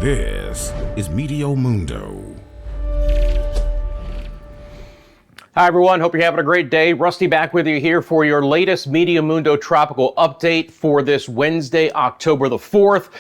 This is Meteo Mundo. Hi everyone, hope you're having a great day. Rusty back with you here for your latest Meteo Mundo tropical update for this Wednesday, October the 4th.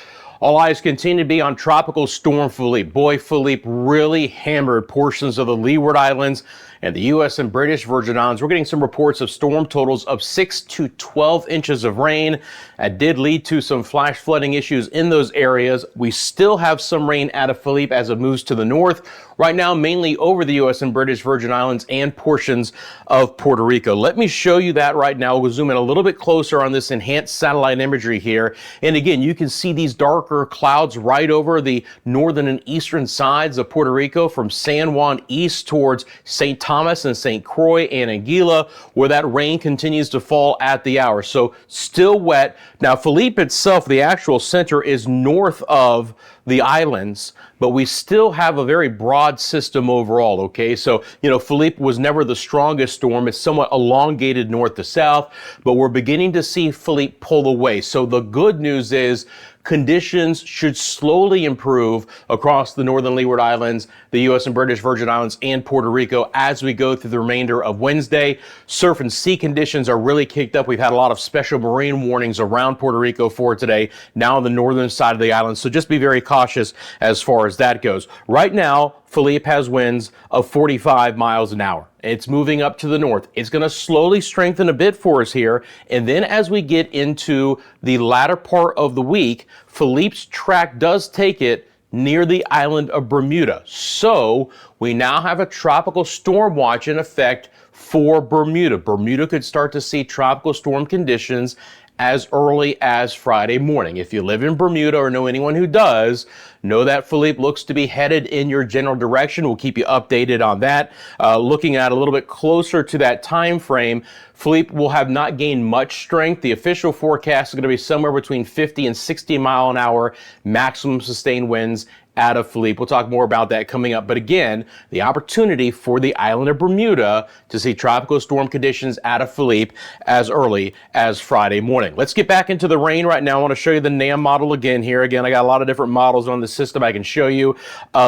All eyes continue to be on Tropical Storm Philippe. Boy, Philippe really hammered portions of the Leeward Islands and the U.S. and British Virgin Islands. We're getting some reports of storm totals of 6 to 12 inches of rain. That did lead to some flash flooding issues in those areas. We still have some rain out of Philippe as it moves to the north. Right now, mainly over the U.S. and British Virgin Islands and portions of Puerto Rico. Let me show you that right now. We'll zoom in a little bit closer on this enhanced satellite imagery here. And again, you can see these darker clouds right over the northern and eastern sides of Puerto Rico from San Juan east towards St. Thomas and St. Croix and Anguilla, where that rain continues to fall at the hour. So still wet. Now, Philippe itself, the actual center, is north of the islands, but we still have a very broad system overall, okay? So, Philippe was never the strongest storm. It's somewhat elongated north to south, but we're beginning to see Philippe pull away. So the good news is conditions should slowly improve across the northern Leeward Islands, the U.S. and British Virgin Islands, and Puerto Rico as we go through the remainder of Wednesday. Surf and sea conditions are really kicked up. We've had a lot of special marine warnings around Puerto Rico for today, now on the northern side of the island. So just be very cautious as far as that goes. Right now, Philippe has winds of 45 miles an hour. It's moving up to the north. It's going to slowly strengthen a bit for us here. And then as we get into the latter part of the week, Philippe's track does take it near the island of Bermuda. So we now have a tropical storm watch in effect for Bermuda. Bermuda could start to see tropical storm conditions as early as Friday morning. If you live in Bermuda or know anyone who does, know that Philippe looks to be headed in your general direction. We'll keep you updated on that. Looking at a little bit closer to that time frame, Philippe will have not gained much strength. The official forecast is going to be somewhere between 50 and 60 mile an hour maximum sustained winds out of Philippe. We'll talk more about that coming up. But again, the opportunity for the island of Bermuda to see tropical storm conditions out of Philippe as early as Friday morning. Let's get back into the rain right now. I want to show you the NAM model again here. Again, I got a lot of different models on the system I can show you.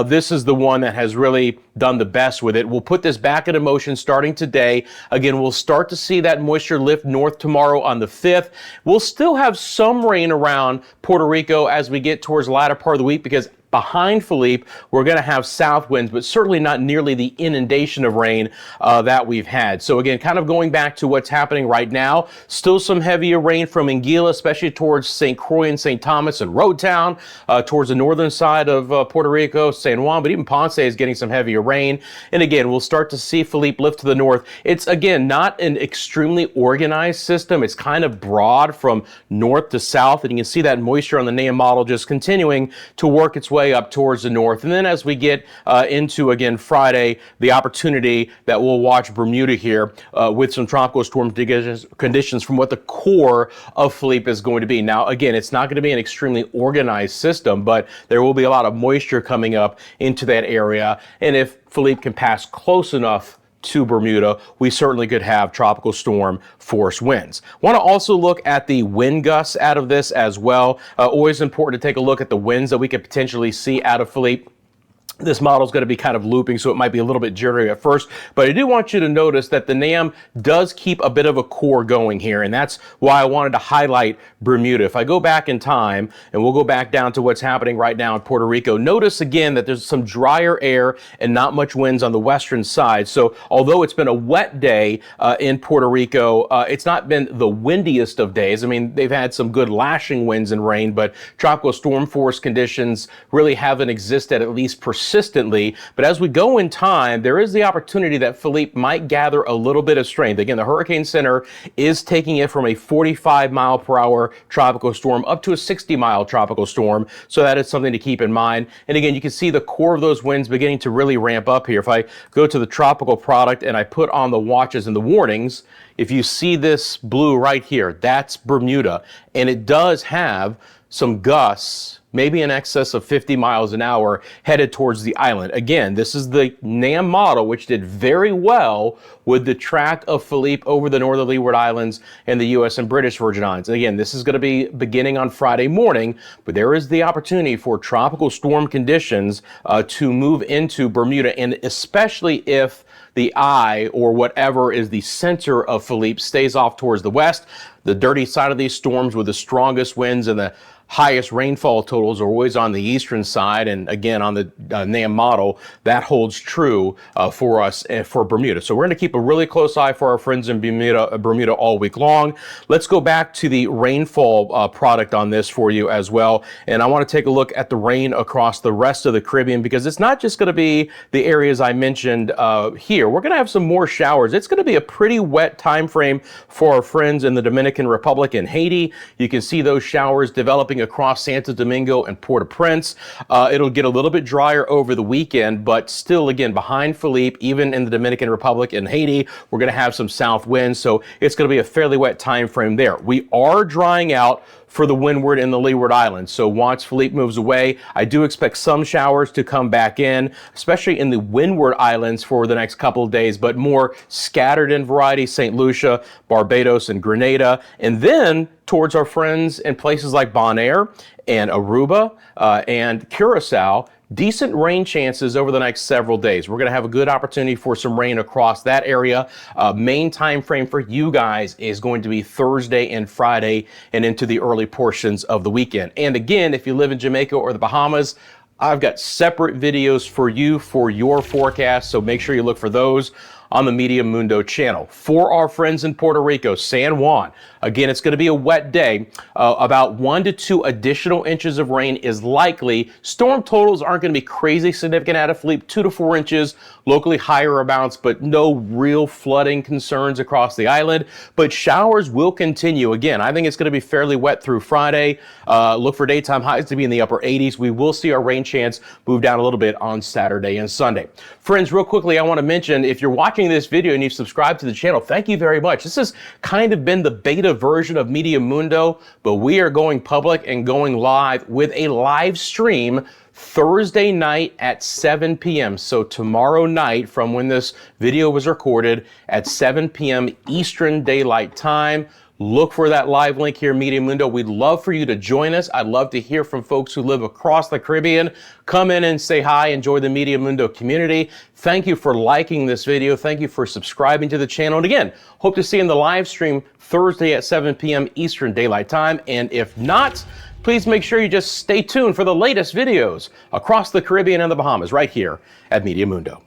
This is the one that has really done the best with it. We'll put this back into motion starting today. Again, we'll start to see that moisture lift north tomorrow on the 5th. We'll still have some rain around Puerto Rico as we get towards the latter part of the week because behind Philippe, we're going to have south winds, but certainly not nearly the inundation of rain that we've had. So again, kind of going back to what's happening right now, still some heavier rain from Anguilla, especially towards St. Croix and St. Thomas and Road Town, towards the northern side of Puerto Rico, San Juan, but even Ponce is getting some heavier rain. And again, we'll start to see Philippe lift to the north. It's, again, not an extremely organized system. It's kind of broad from north to south, and you can see that moisture on the NAM model just continuing to work its way up towards the north. And then as we get into, again, Friday, the opportunity that we'll watch Bermuda here with some tropical storm conditions from what the core of Philippe is going to be. Now, again, it's not going to be an extremely organized system, but there will be a lot of moisture coming up into that area. And if Philippe can pass close enough to Bermuda, we certainly could have tropical storm force winds. Want to also look at the wind gusts out of this as well. Always important to take a look at the winds that we could potentially see out of Philippe. This model is going to be kind of looping, so it might be a little bit jittery at first, but I do want you to notice that the NAM does keep a bit of a core going here, and that's why I wanted to highlight Bermuda. If I go back in time, and we'll go back down to what's happening right now in Puerto Rico, notice again that there's some drier air and not much winds on the western side. So although it's been a wet day in Puerto Rico, it's not been the windiest of days. I mean, they've had some good lashing winds and rain, but tropical storm force conditions really haven't existed, at least persistently. But as we go in time, there is the opportunity that Philippe might gather a little bit of strength. Again, the Hurricane Center is taking it from a 45 mile per hour tropical storm up to a 60 mile tropical storm. So that is something to keep in mind. And again, you can see the core of those winds beginning to really ramp up here. If I go to the tropical product and I put on the watches and the warnings, if you see this blue right here, that's Bermuda. And it does have some gusts, maybe in excess of 50 miles an hour, headed towards the island. Again, this is the NAM model, which did very well with the track of Philippe over the northern Leeward Islands and the U.S. and British Virgin Islands. And again, this is going to be beginning on Friday morning, but there is the opportunity for tropical storm conditions to move into Bermuda, and especially if the eye or whatever is the center of Philippe stays off towards the west. The dirty side of these storms with the strongest winds and the highest rainfall totals are always on the eastern side, and again on the NAM model that holds true for us for Bermuda. So we're going to keep a really close eye for our friends in Bermuda all week long. Let's go back to the rainfall product on this for you as well, and I want to take a look at the rain across the rest of the Caribbean, because it's not just going to be the areas I mentioned here. We're going to have some more showers. It's going to be a pretty wet time frame for our friends in the Dominican Republic and Haiti. You can see those showers developing across Santo Domingo and Port-au-Prince. It'll get a little bit drier over the weekend, but still, again, behind Philippe, even in the Dominican Republic and Haiti, we're going to have some south winds, so it's going to be a fairly wet time frame there. We are drying out for the windward in the Leeward Islands. So once Philippe moves away, I do expect some showers to come back in, especially in the windward islands for the next couple of days, but more scattered in variety, St. Lucia, Barbados, and Grenada. And then towards our friends in places like Bonaire and Aruba and Curacao, decent rain chances over the next several days. We're going to have a good opportunity for some rain across that area. Main time frame for you guys is going to be Thursday and Friday and into the early portions of the weekend. And again, if you live in Jamaica or the Bahamas, I've got separate videos for you for your forecast, so make sure you look for those on the Meteo Mundo channel. For our friends in Puerto Rico, San Juan, again, it's going to be a wet day. About 1 to 2 additional inches of rain is likely. Storm totals aren't going to be crazy significant out of Philippe, 2 to 4 inches, locally higher amounts, but no real flooding concerns across the island. But showers will continue. Again, I think it's going to be fairly wet through Friday. Look for daytime highs to be in the upper 80s. We will see our rain chance move down a little bit on Saturday and Sunday. Friends, real quickly, I want to mention, if you're watching this video and you've subscribed to the channel, thank you very much. This has kind of been the beta version of Meteo Mundo, but we are going public and going live with a live stream Thursday night at 7 p.m. So tomorrow night, from when this video was recorded, at 7 p.m. Eastern Daylight Time. Look for that live link here, Meteo Mundo. We'd love for you to join us. I'd love to hear from folks who live across the Caribbean. Come in and say hi. Enjoy the Meteo Mundo community. Thank you for liking this video. Thank you for subscribing to the channel. And again, hope to see you in the live stream Thursday at 7 p.m. Eastern Daylight Time. And if not, please make sure you just stay tuned for the latest videos across the Caribbean and the Bahamas right here at Meteo Mundo.